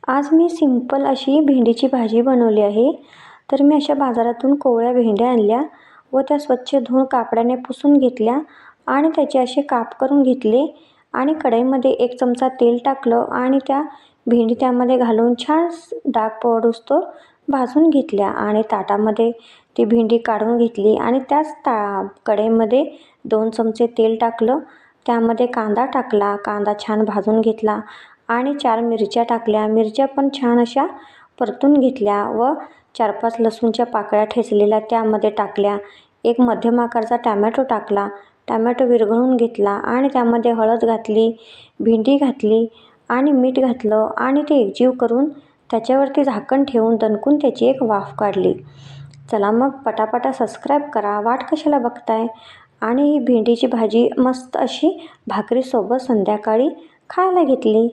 आज मी सिंपल अशी भेंडीची भाजी बनवली आहे. तर मी अशा बाजारातून कोवळ्या भेंड्या आणल्या व त्या स्वच्छ धुवून कापडाने पुसून घेतल्या आणि त्याचे असे काप करून घेतले आणि कढईमध्ये 1 चमचा तेल टाकलं आणि त्या भेंडी त्यामध्ये घालून छान डाग पडूस्तोवर भाजून घेतल्या आणि ताटामध्ये ती भेंडी काढून घेतली आणि त्याच कढईमध्ये 2 चमचे तेल टाकलं. त्यामध्ये कांदा टाकला, कांदा छान भाजून घेतला आणि 4 मिरच्या टाकल्या. मिरच्या पण छान अशा परतून घेतल्या व 4-5 लसूणच्या पाकळ्या ठेचलेल्या त्यामध्ये टाकल्या. एक मध्यम आकाराचा टॅमॅटो टाकला. टॅमॅटो विरघळून घेतला आणि त्यामध्ये हळद घातली, भेंडी घातली आणि मीठ घातलं आणि ते एकजीव करून त्याच्यावरती झाकण ठेवून दणकून त्याची एक वाफ काढली. चला मग पटापटा सबस्क्राईब करा. वाट कशाला बघताय? आणि ही भेंडीची भाजी मस्त अशी भाकरीसोबत संध्याकाळी खायला घेतली.